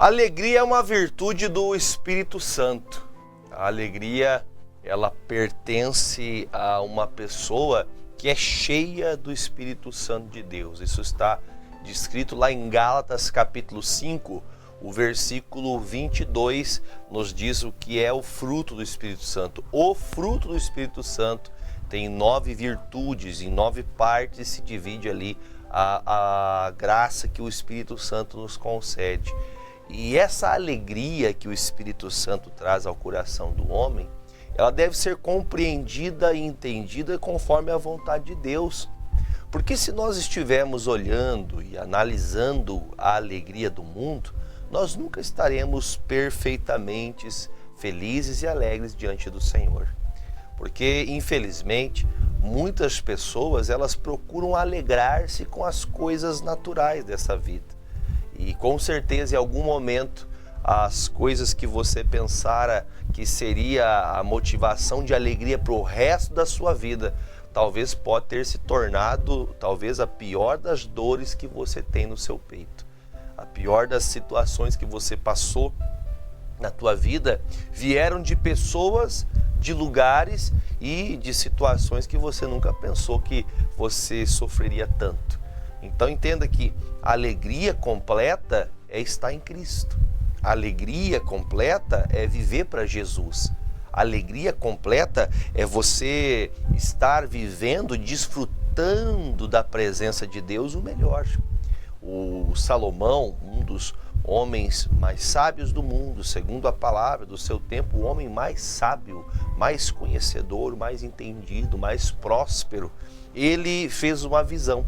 Alegria é uma virtude do Espírito Santo. A alegria, ela pertence a uma pessoa que é cheia do Espírito Santo de Deus. Isso está descrito lá em Gálatas capítulo 5, o versículo 22 nos diz o que é o fruto do Espírito Santo. O fruto do Espírito Santo tem 9 virtudes, em 9 partes se divide ali a graça que o Espírito Santo nos concede. E essa alegria que o Espírito Santo traz ao coração do homem, ela deve ser compreendida e entendida conforme a vontade de Deus. Porque se nós estivermos olhando e analisando a alegria do mundo, nós nunca estaremos perfeitamente felizes e alegres diante do Senhor. Porque, infelizmente, muitas pessoas, elas procuram alegrar-se com as coisas naturais dessa vida. E com certeza em algum momento as coisas que você pensara que seria a motivação de alegria para o resto da sua vida, talvez pode ter se tornado talvez a pior das dores que você tem no seu peito. A pior das situações que você passou na tua vida vieram de pessoas, de lugares e de situações que você nunca pensou que você sofreria tanto. Então entenda que a alegria completa é estar em Cristo. A alegria completa é viver para Jesus. A alegria completa é você estar vivendo, desfrutando da presença de Deus o melhor. O Salomão, um dos homens mais sábios do mundo, segundo a palavra do seu tempo, o homem mais sábio, mais conhecedor, mais entendido, mais próspero, ele fez uma visão.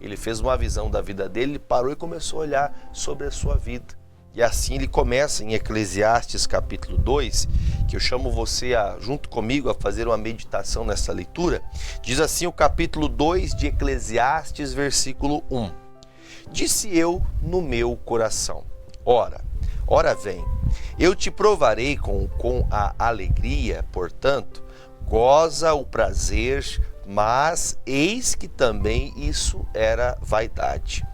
Ele fez uma visão da vida dele, ele parou e começou a olhar sobre a sua vida. E assim ele começa em Eclesiastes capítulo 2, que eu chamo você, junto comigo, a fazer uma meditação nessa leitura. Diz assim o capítulo 2 de Eclesiastes, versículo 1. Disse eu no meu coração, ora vem, eu te provarei com a alegria, portanto, goza o prazer, mas eis que também isso era vaidade.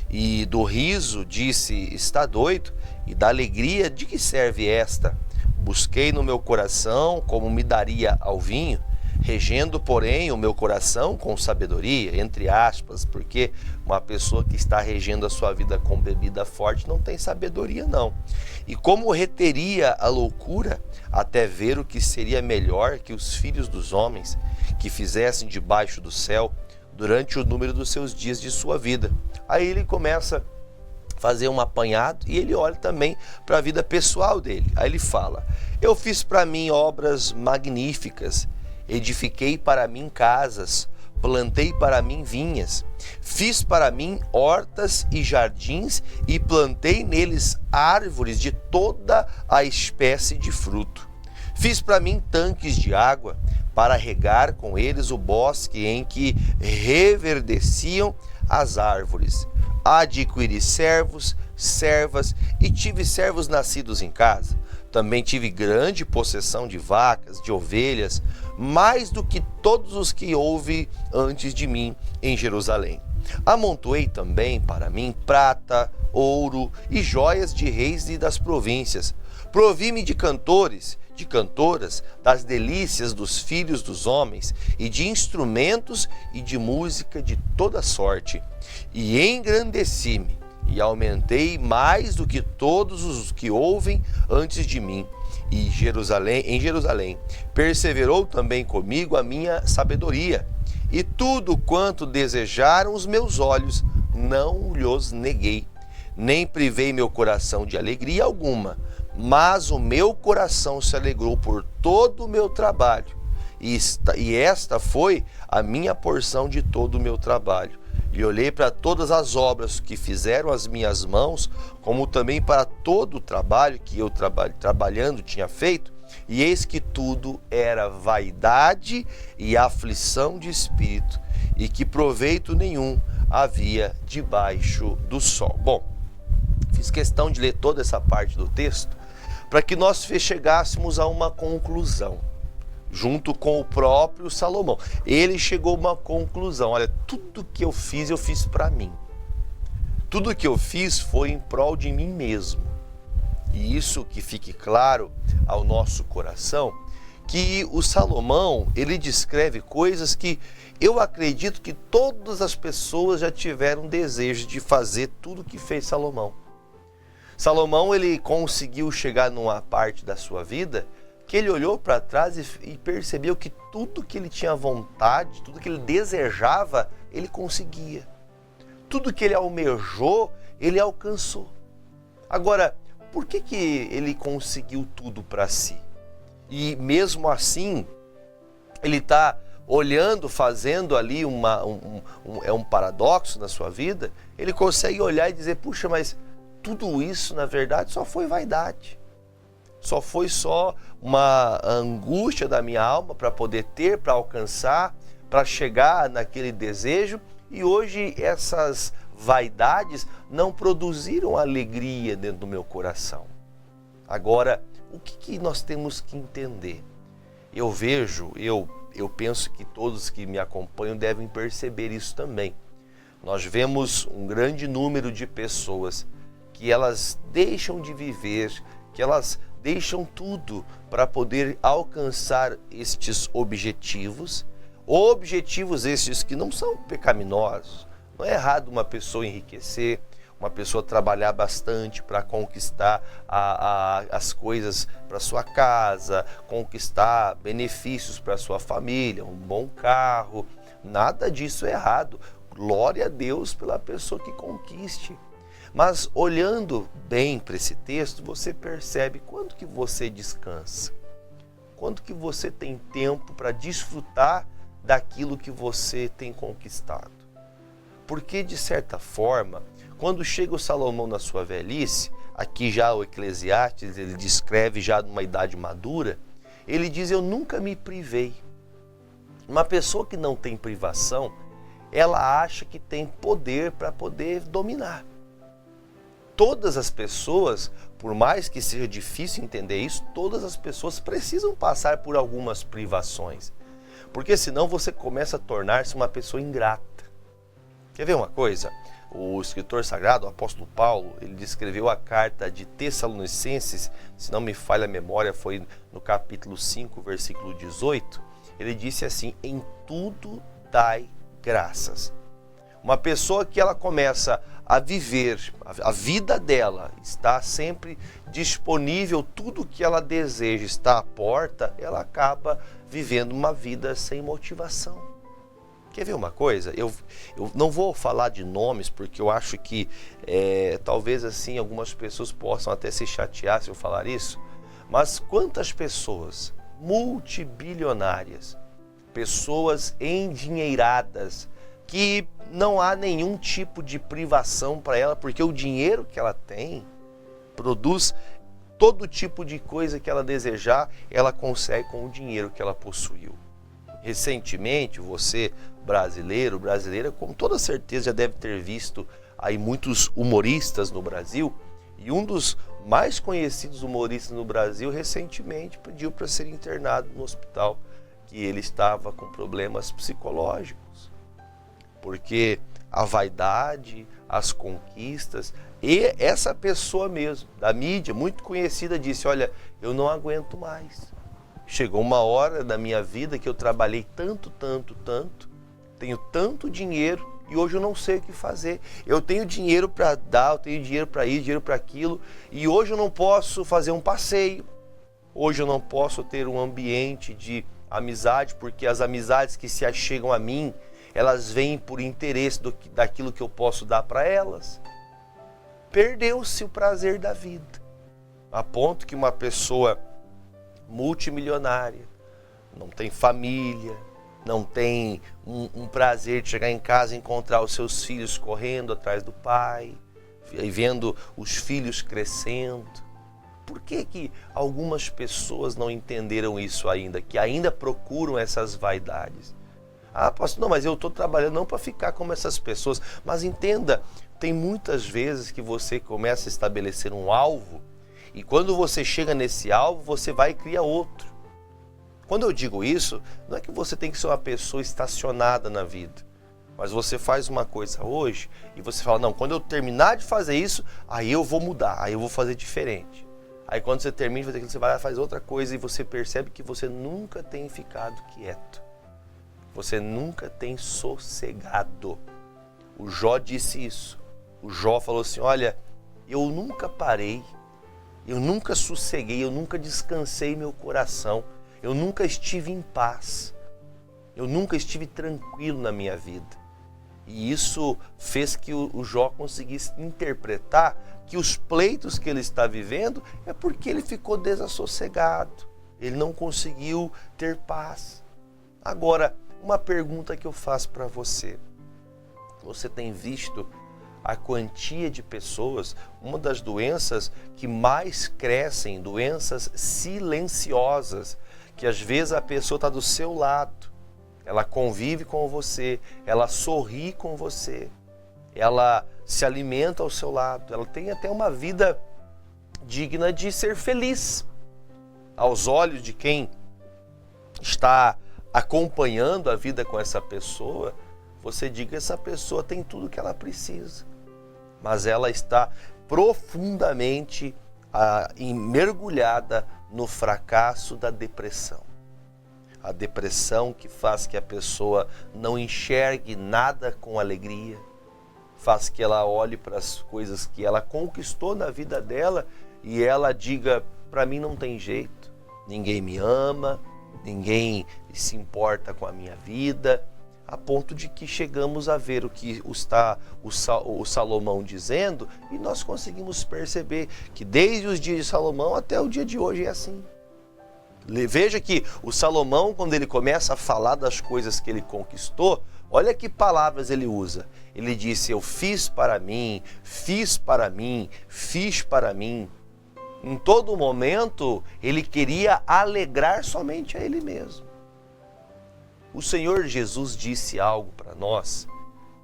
E do riso disse, está doido? E da alegria, de que serve esta? Busquei no meu coração como me daria ao vinho, regendo, porém, o meu coração com sabedoria, entre aspas, porque uma pessoa que está regendo a sua vida com bebida forte não tem sabedoria, não. E como reteria a loucura, até ver o que seria melhor que os filhos dos homens, que fizessem debaixo do céu, durante o número dos seus dias de sua vida. Aí ele começa a fazer um apanhado e ele olha também para a vida pessoal dele. Aí ele fala, eu fiz para mim obras magníficas, edifiquei para mim casas, plantei para mim vinhas, fiz para mim hortas e jardins e plantei neles árvores de toda a espécie de fruto. Fiz para mim tanques de água, para regar com eles o bosque em que reverdeciam as árvores. Adquiri servos, servas e tive servos nascidos em casa. Também tive grande possessão de vacas, de ovelhas, mais do que todos os que houve antes de mim em Jerusalém. Amontoei também para mim prata, ouro e joias de reis e das províncias. Provi-me de cantores, de cantoras, das delícias dos filhos dos homens, e de instrumentos e de música de toda sorte. E engrandeci-me, e aumentei mais do que todos os que ouvem antes de mim. E em Jerusalém perseverou também comigo a minha sabedoria. E tudo quanto desejaram os meus olhos, não lhos neguei. Nem privei meu coração de alegria alguma, mas o meu coração se alegrou por todo o meu trabalho, e esta foi a minha porção de todo o meu trabalho. E olhei para todas as obras que fizeram as minhas mãos, como também para todo o trabalho que eu trabalhando tinha feito, e eis que tudo era vaidade e aflição de espírito, e que proveito nenhum havia debaixo do sol. Bom, fiz questão de ler toda essa parte do texto, para que nós chegássemos a uma conclusão, junto com o próprio Salomão. Ele chegou a uma conclusão, olha, tudo que eu fiz para mim. Tudo que eu fiz foi em prol de mim mesmo. e isso que fique claro ao nosso coração, que o Salomão, ele descreve coisas que eu acredito que todas as pessoas já tiveram desejo de fazer tudo que fez Salomão. Salomão, ele conseguiu chegar numa parte da sua vida que ele olhou para trás e percebeu que tudo que ele tinha vontade, tudo que ele desejava, ele conseguia. Tudo que ele almejou, ele alcançou. Agora, por que ele conseguiu tudo para si? E mesmo assim, ele está olhando, fazendo ali um paradoxo na sua vida, ele consegue olhar e dizer, puxa, mas tudo isso na verdade só foi vaidade. Só foi uma angústia da minha alma para poder ter, para alcançar, para chegar naquele desejo. E hoje essas vaidades não produziram alegria dentro do meu coração. Agora, o que nós temos que entender? Eu penso que todos que me acompanham devem perceber isso também. Nós vemos um grande número de pessoas que elas deixam de viver, que elas deixam tudo para poder alcançar estes objetivos estes que não são pecaminosos. Não é errado uma pessoa enriquecer, uma pessoa trabalhar bastante para conquistar as coisas para sua casa, conquistar benefícios para sua família, um bom carro. Nada disso é errado. Glória a Deus pela pessoa que conquiste. Mas olhando bem para esse texto, você percebe quando que você descansa, quando que você tem tempo para desfrutar daquilo que você tem conquistado. Porque, de certa forma, quando chega o Salomão na sua velhice, aqui já o Eclesiastes, ele descreve já numa idade madura, ele diz, eu nunca me privei. Uma pessoa que não tem privação, ela acha que tem poder para poder dominar. Todas as pessoas, por mais que seja difícil entender isso, todas as pessoas precisam passar por algumas privações. Porque senão você começa a tornar-se uma pessoa ingrata. Quer ver uma coisa? O escritor sagrado, o apóstolo Paulo, ele descreveu a carta de Tessalonicenses, se não me falha a memória, foi no capítulo 5, versículo 18. Ele disse assim, em tudo dai graças. Uma pessoa que ela começa a viver, a vida dela está sempre disponível, tudo que ela deseja está à porta, ela acaba vivendo uma vida sem motivação. Quer ver uma coisa? Eu não vou falar de nomes, porque eu acho que talvez assim algumas pessoas possam até se chatear se eu falar isso, mas quantas pessoas multibilionárias, pessoas endinheiradas, que não há nenhum tipo de privação para ela, porque o dinheiro que ela tem produz todo tipo de coisa que ela desejar, ela consegue com o dinheiro que ela possuiu. Recentemente, você brasileira, com toda certeza já deve ter visto aí muitos humoristas no Brasil, e um dos mais conhecidos humoristas no Brasil recentemente pediu para ser internado no hospital, que ele estava com problemas psicológicos. Porque a vaidade, as conquistas, e essa pessoa mesmo, da mídia, muito conhecida, disse, olha, eu não aguento mais. Chegou uma hora da minha vida que eu trabalhei tanto, tenho tanto dinheiro e hoje eu não sei o que fazer. Eu tenho dinheiro para dar, eu tenho dinheiro para isso, dinheiro para aquilo, e hoje eu não posso fazer um passeio, hoje eu não posso ter um ambiente de amizade, porque as amizades que se achegam a mim, elas vêm por interesse daquilo que eu posso dar para elas. Perdeu-se o prazer da vida, a ponto que uma pessoa multimilionária, não tem família, não tem um prazer de chegar em casa e encontrar os seus filhos correndo atrás do pai, e vendo os filhos crescendo. Por que algumas pessoas não entenderam isso ainda, que ainda procuram essas vaidades? Ah, pastor, não, mas eu estou trabalhando não para ficar como essas pessoas. Mas entenda, tem muitas vezes que você começa a estabelecer um alvo e quando você chega nesse alvo, você vai e cria outro. Quando eu digo isso, não é que você tem que ser uma pessoa estacionada na vida, mas você faz uma coisa hoje e você fala, não, quando eu terminar de fazer isso, aí eu vou mudar, aí eu vou fazer diferente. Aí quando você termina de fazer aquilo, você vai lá e faz outra coisa e você percebe que você nunca tem ficado quieto. Você nunca tem sossegado. O Jó disse isso. O Jó falou assim, olha, eu nunca parei, eu nunca sosseguei, eu nunca descansei meu coração, eu nunca estive em paz, eu nunca estive tranquilo na minha vida. E isso fez que o Jó conseguisse interpretar que os pleitos que ele está vivendo é porque ele ficou desassossegado, ele não conseguiu ter paz. Agora, uma pergunta que eu faço para você. Você tem visto a quantia de pessoas, uma das doenças que mais crescem, doenças silenciosas, que às vezes a pessoa está do seu lado, ela convive com você, ela sorri com você, ela se alimenta ao seu lado, ela tem até uma vida digna de ser feliz. Aos olhos de quem está acompanhando a vida com essa pessoa, você diga que essa pessoa tem tudo que ela precisa, mas ela está profundamente mergulhada no fracasso da depressão. A depressão que faz que a pessoa não enxergue nada com alegria, faz que ela olhe para as coisas que ela conquistou na vida dela e ela diga, para mim não tem jeito, ninguém me ama, ninguém se importa com a minha vida, a ponto de que chegamos a ver o que está o Salomão dizendo e nós conseguimos perceber que desde os dias de Salomão até o dia de hoje é assim. Veja que o Salomão, quando ele começa a falar das coisas que ele conquistou, olha que palavras ele usa. Ele disse, eu fiz para mim, fiz para mim, fiz para mim. Em todo momento, ele queria alegrar somente a ele mesmo. O Senhor Jesus disse algo para nós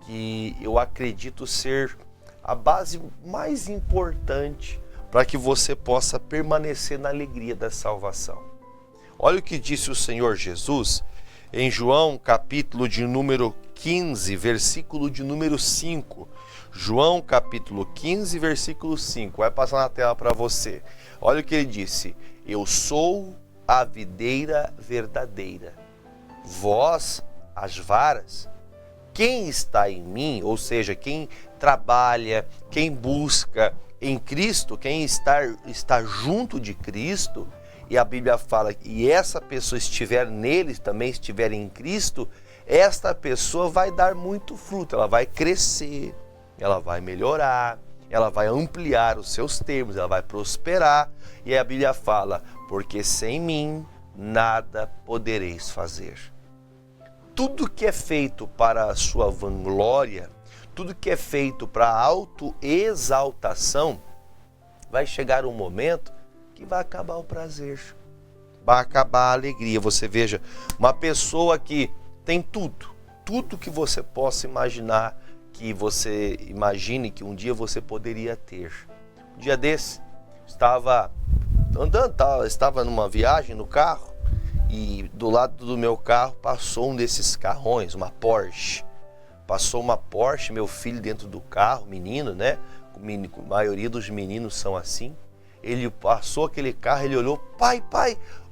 que eu acredito ser a base mais importante para que você possa permanecer na alegria da salvação. Olha o que disse o Senhor Jesus em João, capítulo de número 15, versículo de número 5. João, capítulo 15, versículo 5. Vai passar na tela para você. Olha o que ele disse. Eu sou a videira verdadeira, vós as varas. Quem está em mim, ou seja, quem trabalha, quem busca em Cristo, quem está junto de Cristo, e a Bíblia fala que e essa pessoa estiver nele, também estiver em Cristo, esta pessoa vai dar muito fruto, ela vai crescer, ela vai melhorar, ela vai ampliar os seus termos, ela vai prosperar. E a Bíblia fala, porque sem mim nada podereis fazer. Tudo que é feito para a sua vanglória, tudo que é feito para a autoexaltação, vai chegar um momento que vai acabar o prazer, vai acabar a alegria. Você veja, uma pessoa que tem tudo que você possa imaginar, que você imagine que um dia você poderia ter. Um dia desse, estava andando, estava numa viagem no carro, e do lado do meu carro passou um desses carrões, uma Porsche. Passou uma Porsche, meu filho dentro do carro, menino, né? A maioria dos meninos são assim. Ele passou aquele carro, ele olhou, pai,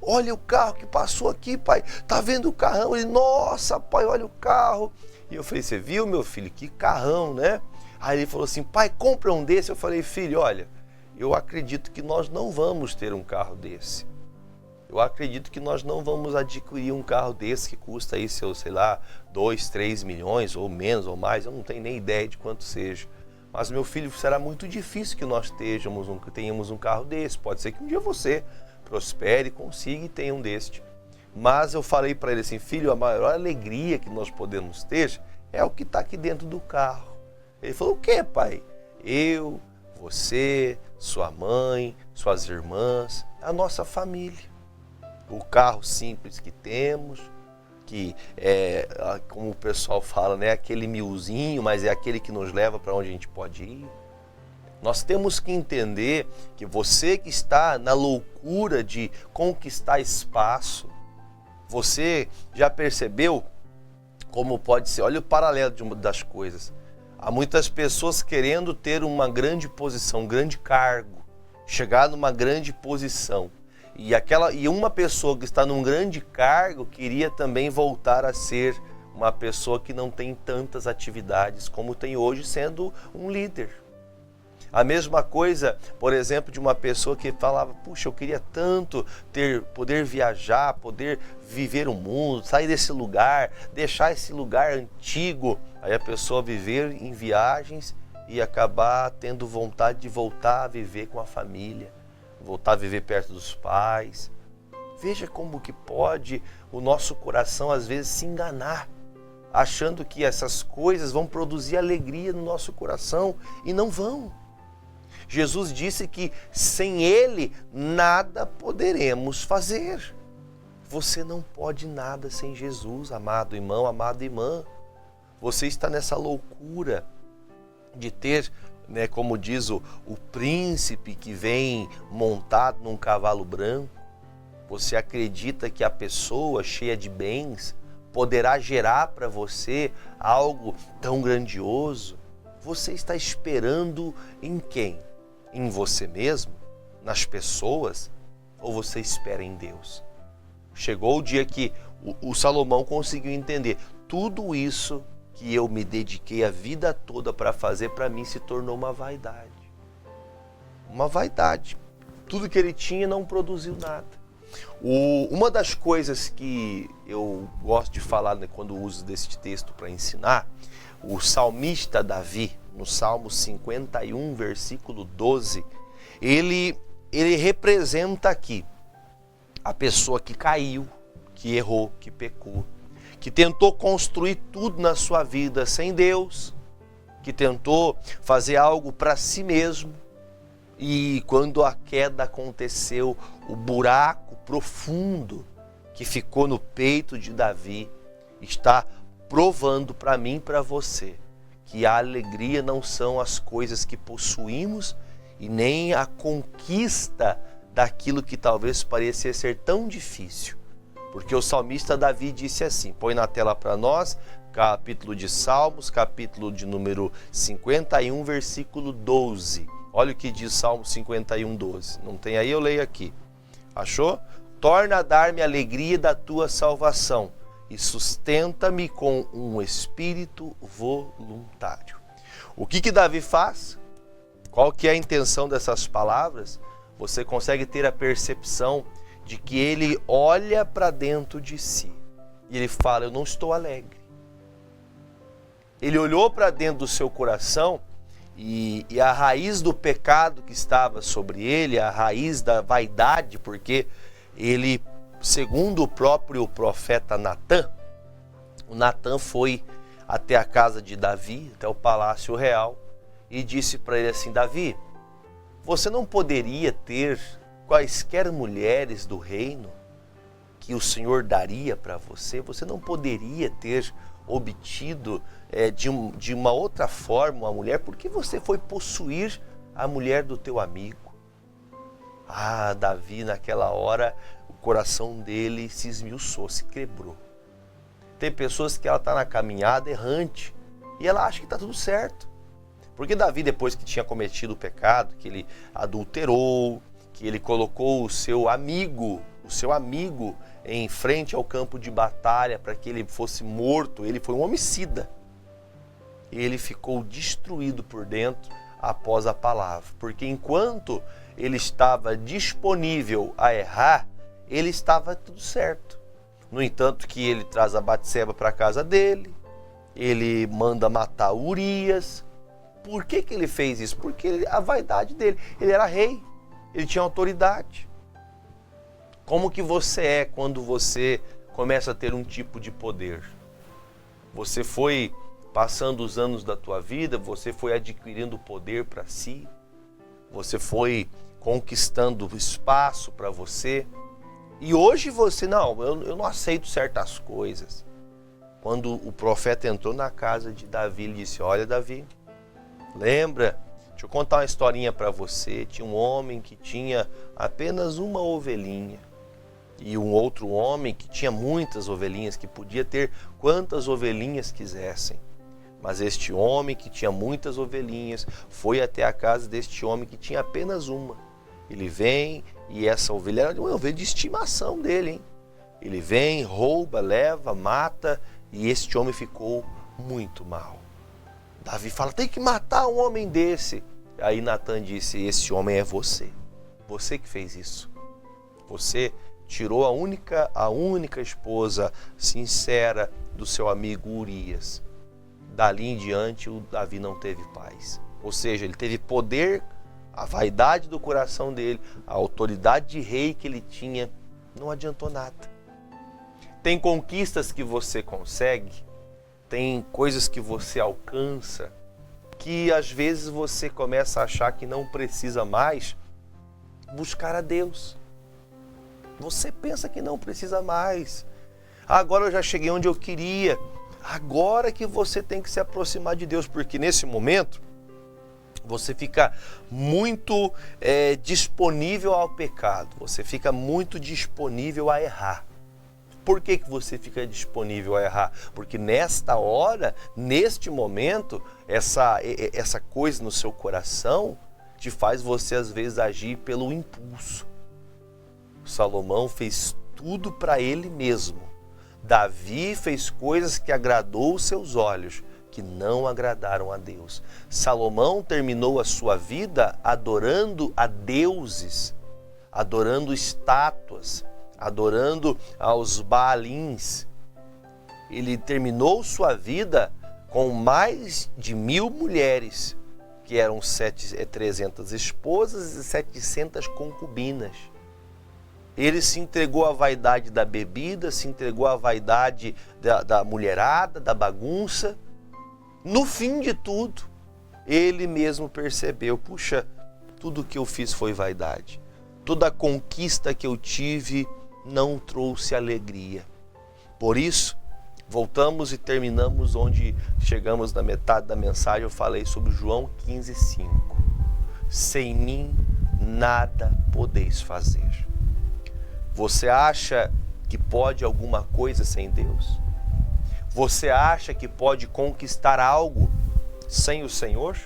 olha o carro que passou aqui, pai, tá vendo o carrão? Ele, nossa, pai, olha o carro. E eu falei, você viu, meu filho, que carrão, né? Aí ele falou assim, pai, compra um desse. Eu falei, filho, olha, eu acredito que nós não vamos ter um carro desse. Eu acredito que nós não vamos adquirir um carro desse que custa aí, sei lá, 2, 3 milhões, ou menos, ou mais, eu não tenho nem ideia de quanto seja. Mas, meu filho, será muito difícil que nós tenhamos um carro desse. Pode ser que um dia você prospere, consiga e tenha um deste. Mas eu falei para ele assim, filho, a maior alegria que nós podemos ter é o que está aqui dentro do carro. Ele falou, o quê, pai? Eu, você, sua mãe, suas irmãs, a nossa família. O carro simples que temos, que é, como o pessoal fala, né, aquele milzinho, mas é aquele que nos leva para onde a gente pode ir. Nós temos que entender que você que está na loucura de conquistar espaço, você já percebeu como pode ser? Olha o paralelo das coisas. Há muitas pessoas querendo ter uma grande posição, um grande cargo, chegar numa grande posição. E uma pessoa que está num grande cargo queria também voltar a ser uma pessoa que não tem tantas atividades como tem hoje, sendo um líder. A mesma coisa, por exemplo, de uma pessoa que falava, puxa, eu queria tanto poder viajar, poder viver o mundo, sair desse lugar, deixar esse lugar antigo. Aí a pessoa viver em viagens e acabar tendo vontade de voltar a viver com a família, voltar a viver perto dos pais. Veja como que pode o nosso coração às vezes se enganar, achando que essas coisas vão produzir alegria no nosso coração e não vão. Jesus disse que sem Ele nada poderemos fazer. Você não pode nada sem Jesus, amado irmão, amada irmã. Você está nessa loucura de ter, como diz o príncipe que vem montado num cavalo branco. Você acredita que a pessoa cheia de bens poderá gerar para você algo tão grandioso? Você está esperando em quem? Em você mesmo? Nas pessoas? Ou você espera em Deus? Chegou o dia que o Salomão conseguiu entender. Tudo isso que eu me dediquei a vida toda para fazer, para mim se tornou uma vaidade. Uma vaidade. Tudo que ele tinha não produziu nada. Uma das coisas que eu gosto de falar, quando uso desse texto para ensinar, o salmista Davi, no Salmo 51, versículo 12, ele representa aqui a pessoa que caiu, que errou, que pecou, que tentou construir tudo na sua vida sem Deus, que tentou fazer algo para si mesmo, e quando a queda aconteceu, o buraco profundo que ficou no peito de Davi está provando para mim e para você que a alegria não são as coisas que possuímos e nem a conquista daquilo que talvez parecia ser tão difícil. Porque o salmista Davi disse assim, põe na tela para nós, capítulo de Salmos, capítulo de número 51, versículo 12. Olha o que diz Salmo 51, 12. Não tem aí? Eu leio aqui. Achou? Torna a dar-me a alegria da tua salvação e sustenta-me com um espírito voluntário. O que Davi faz? Qual que é a intenção dessas palavras? Você consegue ter a percepção de que ele olha para dentro de si e ele fala, eu não estou alegre. Ele olhou para dentro do seu coração e a raiz do pecado que estava sobre ele, a raiz da vaidade, porque ele, segundo o próprio profeta Natã, o Natã foi até a casa de Davi, até o palácio real, e disse para ele assim, Davi, você não poderia ter quaisquer mulheres do reino que o Senhor daria para você? Você não poderia ter obtido de uma outra forma uma mulher? Por que você foi possuir a mulher do teu amigo? Ah, Davi, naquela hora, o coração dele se esmiuçou, se quebrou. Tem pessoas que ela está na caminhada errante e ela acha que está tudo certo. Porque Davi, depois que tinha cometido o pecado, que ele adulterou, que ele colocou o seu amigo em frente ao campo de batalha para que ele fosse morto, ele foi um homicida. Ele ficou destruído por dentro após a palavra, porque enquanto ele estava disponível a errar, ele estava tudo certo. No entanto que ele traz a Batseba para a casa dele, ele manda matar Urias. Por que ele fez isso? Porque a vaidade dele, ele era rei, ele tinha autoridade. Como que você é quando você começa a ter um tipo de poder? Você foi passando os anos da tua vida, você foi adquirindo poder para si, você foi conquistando espaço para você, e hoje você, eu não aceito certas coisas. Quando o profeta entrou na casa de Davi, ele disse, olha Davi, lembra, deixa eu contar uma historinha para você, tinha um homem que tinha apenas uma ovelhinha, e um outro homem que tinha muitas ovelhinhas, que podia ter quantas ovelhinhas quisessem. Mas este homem que tinha muitas ovelhinhas foi até a casa deste homem que tinha apenas uma. Ele vem e essa ovelha era uma ovelha de estimação dele, hein? Ele vem, rouba, leva, mata e este homem ficou muito mal. Davi fala, tem que matar um homem desse. Aí Natan disse, esse homem é você. Você que fez isso. Você tirou a única esposa sincera do seu amigo Urias. Dali em diante o Davi não teve paz. Ou seja, ele teve poder, a vaidade do coração dele, a autoridade de rei que ele tinha, não adiantou nada. Tem conquistas que você consegue, tem coisas que você alcança, que às vezes você começa a achar que não precisa mais buscar a Deus. Você pensa que não precisa mais. Agora eu já cheguei onde eu queria. Agora que você tem que se aproximar de Deus, porque nesse momento você fica muito disponível ao pecado, você fica muito disponível a errar. Por que você fica disponível a errar? Porque nesta hora, neste momento, essa coisa no seu coração te faz você às vezes agir pelo impulso. Salomão fez tudo para ele mesmo. Davi fez coisas que agradou os seus olhos, que não agradaram a Deus. Salomão terminou a sua vida adorando a deuses, adorando estátuas, adorando aos Baalins. Ele terminou sua vida com mais de 1000 mulheres, que eram 300 esposas e 700 concubinas. Ele se entregou à vaidade da bebida, se entregou à vaidade da mulherada, da bagunça. No fim de tudo, ele mesmo percebeu, puxa, tudo que eu fiz foi vaidade. Toda a conquista que eu tive não trouxe alegria. Por isso, voltamos e terminamos onde chegamos na metade da mensagem. Eu falei sobre João 15:5. Sem mim nada podeis fazer. Você acha que pode alguma coisa sem Deus? Você acha que pode conquistar algo sem o Senhor?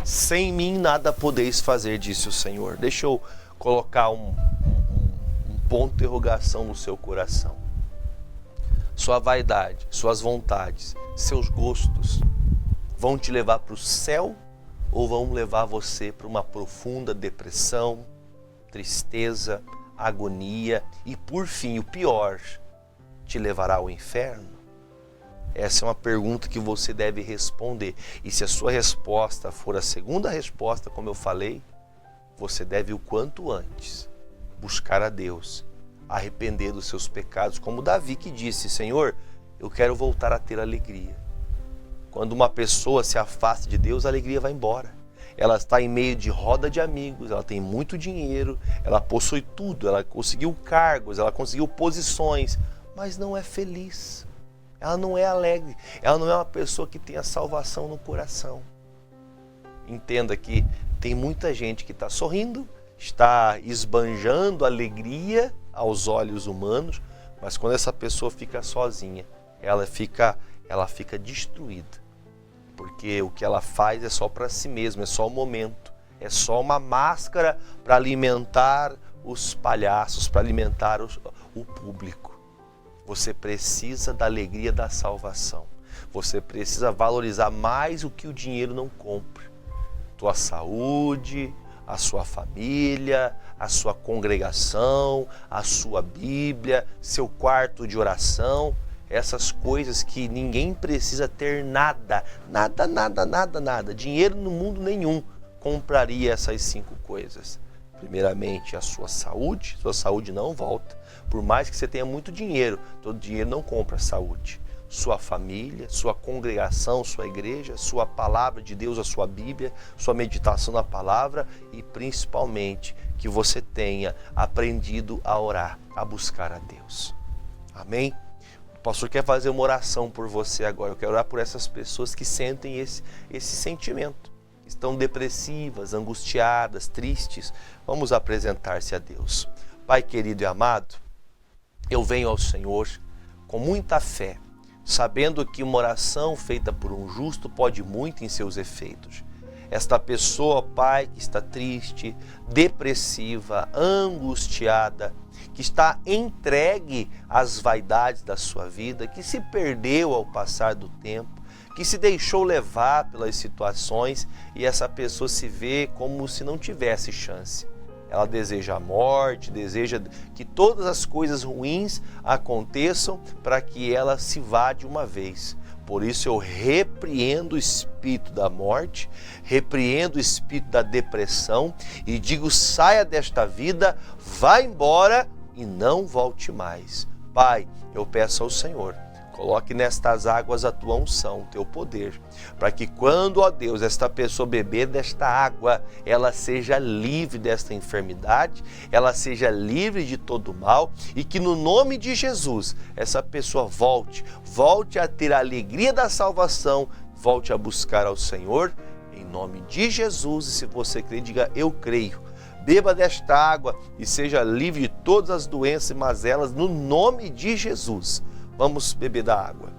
Sem mim nada podeis fazer, disse o Senhor. Deixa eu colocar um ponto de interrogação no seu coração. Sua vaidade, suas vontades, seus gostos vão te levar para o céu ou vão levar você para uma profunda depressão, tristeza, agonia e, por fim, o pior, te levará ao inferno? Essa é uma pergunta que você deve responder. E se a sua resposta for a segunda resposta, como eu falei, você deve o quanto antes buscar a Deus, arrepender dos seus pecados, como Davi que disse, Senhor, eu quero voltar a ter alegria. Quando uma pessoa se afasta de Deus, a alegria vai embora. Ela está em meio de roda de amigos, ela tem muito dinheiro, ela possui tudo, ela conseguiu cargos, ela conseguiu posições, mas não é feliz. Ela não é alegre, ela não é uma pessoa que tem a salvação no coração. Entenda que tem muita gente que está sorrindo, está esbanjando alegria aos olhos humanos, mas quando essa pessoa fica sozinha, ela fica destruída. Porque o que ela faz é só para si mesma, é só o momento, é só uma máscara para alimentar os palhaços, para alimentar o público. Você precisa da alegria da salvação. Você precisa valorizar mais o que o dinheiro não compra. Tua saúde, a sua família, a sua congregação, a sua Bíblia, seu quarto de oração. Essas coisas que ninguém precisa ter nada. Dinheiro no mundo nenhum compraria essas 5 coisas. Primeiramente, a sua saúde não volta. Por mais que você tenha muito dinheiro, todo dinheiro não compra saúde. Sua família, sua congregação, sua igreja, sua palavra de Deus, a sua Bíblia, sua meditação na palavra e principalmente que você tenha aprendido a orar, a buscar a Deus. Amém? O pastor quer fazer uma oração por você agora. Eu quero orar por essas pessoas que sentem esse sentimento. Estão depressivas, angustiadas, tristes. Vamos apresentar-se a Deus. Pai querido e amado, eu venho ao Senhor com muita fé, sabendo que uma oração feita por um justo pode muito em seus efeitos. esta pessoa, Pai, que está triste, depressiva, angustiada, que está entregue às vaidades da sua vida, que se perdeu ao passar do tempo, que se deixou levar pelas situações e essa pessoa se vê como se não tivesse chance. Ela deseja a morte, deseja que todas as coisas ruins aconteçam para que ela se vá de uma vez. Por isso eu repreendo o espírito da morte, repreendo o espírito da depressão e digo: saia desta vida, vá embora e não volte mais. Pai, eu peço ao Senhor, coloque nestas águas a tua unção, o teu poder, para que quando, ó Deus, esta pessoa beber desta água, ela seja livre desta enfermidade, ela seja livre de todo mal e que no nome de Jesus, essa pessoa volte a ter a alegria da salvação, volte a buscar ao Senhor, em nome de Jesus. E se você crê, diga: eu creio. Beba desta água e seja livre de todas as doenças e mazelas no nome de Jesus. Vamos beber da água.